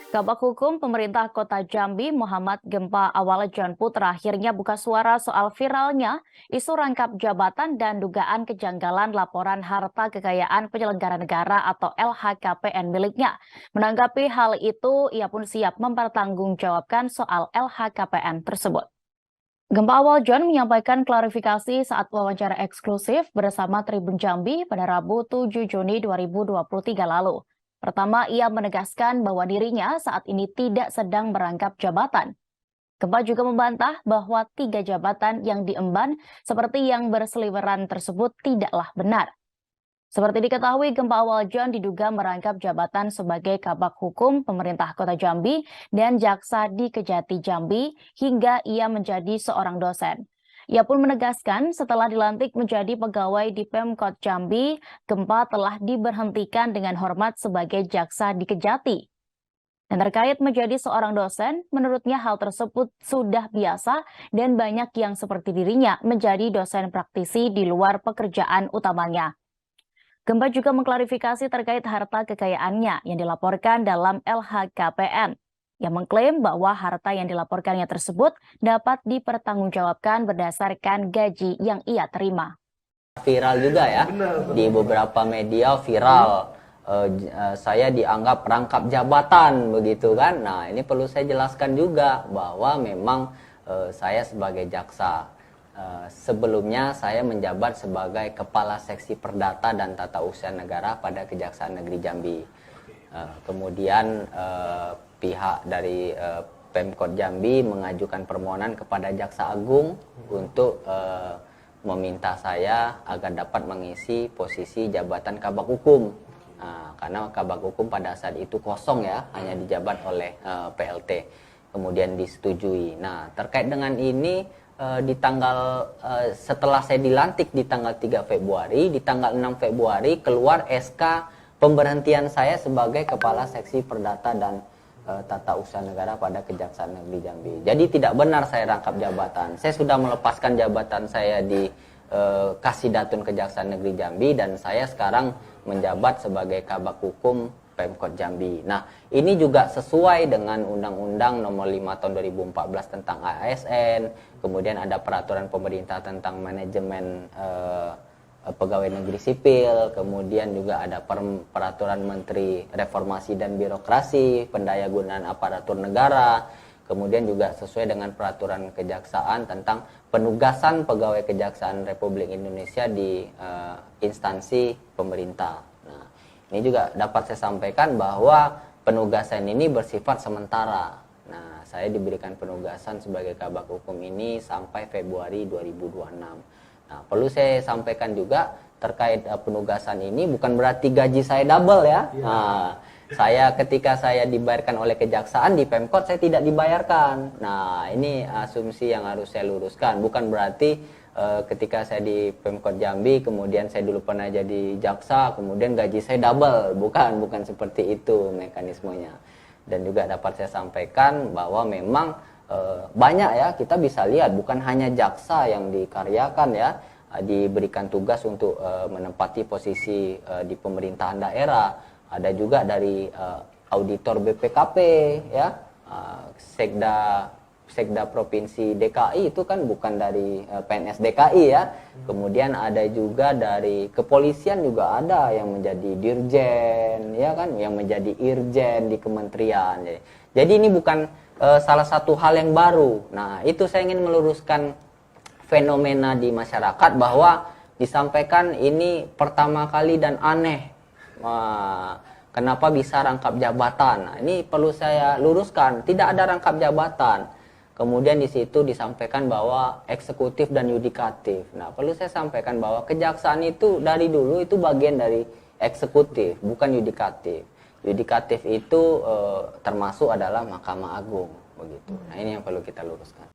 Kabak Hukum Pemerintah Kota Jambi Muhammad Gempa Awaljan Putra akhirnya buka suara soal viralnya isu rangkap jabatan dan dugaan kejanggalan laporan harta kekayaan penyelenggara negara atau LHKPN miliknya. Menanggapi hal itu, ia pun siap mempertanggungjawabkan soal LHKPN tersebut. Gempa Awaljan menyampaikan klarifikasi saat wawancara eksklusif bersama Tribun Jambi pada Rabu 7 Juni 2023 lalu. Pertama, ia menegaskan bahwa dirinya saat ini tidak sedang merangkap jabatan. Gempa juga membantah bahwa 3 jabatan yang diemban seperti yang berseliweran tersebut tidaklah benar. Seperti diketahui, Gempa Awaljan diduga merangkap jabatan sebagai Kabak Hukum Pemerintah Kota Jambi dan Jaksa di Kejati Jambi hingga ia menjadi seorang dosen. Ia pun menegaskan setelah dilantik menjadi pegawai di Pemkot Jambi, Gempa telah diberhentikan dengan hormat sebagai Jaksa di Kejati. Dan terkait menjadi seorang dosen, menurutnya hal tersebut sudah biasa dan banyak yang seperti dirinya menjadi dosen praktisi di luar pekerjaan utamanya. Gempa juga mengklarifikasi terkait harta kekayaannya yang dilaporkan dalam LHKPN, yang mengklaim bahwa harta yang dilaporkannya tersebut dapat dipertanggungjawabkan berdasarkan gaji yang ia terima. Viral juga ya, di beberapa media viral. Saya dianggap rangkap jabatan begitu kan. Nah, ini perlu saya jelaskan juga bahwa memang saya sebagai jaksa. Sebelumnya saya menjabat sebagai Kepala Seksi Perdata dan Tata Usaha Negara pada Kejaksaan Negeri Jambi. Kemudian pihak dari Pemkot Jambi mengajukan permohonan kepada Jaksa Agung untuk meminta saya agar dapat mengisi posisi jabatan Kabak Hukum. Karena Kabak Hukum pada saat itu kosong ya, hanya dijabat oleh PLT. Kemudian disetujui. Nah, terkait dengan ini di tanggal setelah saya dilantik di tanggal 3 Februari, di tanggal 6 Februari keluar SK pemberhentian saya sebagai Kepala Seksi Perdata dan Tata Usaha Negara pada Kejaksaan Negeri Jambi. Jadi tidak benar saya rangkap jabatan. Saya sudah melepaskan jabatan saya di Kasidatun Kejaksaan Negeri Jambi dan saya sekarang menjabat sebagai Kabak Hukum Pemkot Jambi. Nah, ini juga sesuai dengan Undang-Undang Nomor 5 Tahun 2014 tentang ASN. Kemudian ada peraturan pemerintah tentang manajemen pegawai negeri sipil. Kemudian juga ada peraturan Menteri Reformasi dan Birokrasi, Pendayagunaan Aparatur Negara. Kemudian juga sesuai dengan peraturan kejaksaan tentang penugasan pegawai Kejaksaan Republik Indonesia di instansi pemerintah. Ini juga dapat saya sampaikan bahwa penugasan ini bersifat sementara. Nah, saya diberikan penugasan sebagai Kabak Hukum ini sampai Februari 2026. Nah, perlu saya sampaikan juga terkait penugasan ini bukan berarti gaji saya double ya. Nah, ketika saya dibayarkan oleh kejaksaan di Pemkot saya tidak dibayarkan. Nah, ini asumsi yang harus saya luruskan. Bukan berarti ketika saya di Pemkot Jambi, kemudian saya dulu pernah jadi jaksa, kemudian gaji saya double. Bukan seperti itu mekanismenya. Dan juga dapat saya sampaikan bahwa memang banyak ya, kita bisa lihat bukan hanya jaksa yang dikaryakan ya, diberikan tugas untuk menempati posisi di pemerintahan daerah. Ada juga dari auditor BPKP ya, Sekda Provinsi DKI itu kan bukan dari PNS DKI ya. Kemudian ada juga dari kepolisian juga ada yang menjadi dirjen ya kan, yang menjadi irjen di kementerian. Jadi ini bukan salah satu hal yang baru. Nah, itu saya ingin meluruskan fenomena di masyarakat bahwa disampaikan ini pertama kali dan aneh. Kenapa bisa rangkap jabatan? Nah, ini perlu saya luruskan, tidak ada rangkap jabatan. Kemudian di situ disampaikan bahwa eksekutif dan yudikatif. Nah, perlu saya sampaikan bahwa kejaksaan itu dari dulu itu bagian dari eksekutif, bukan yudikatif. Yudikatif itu termasuk adalah Mahkamah Agung, begitu. Nah, ini yang perlu kita luruskan.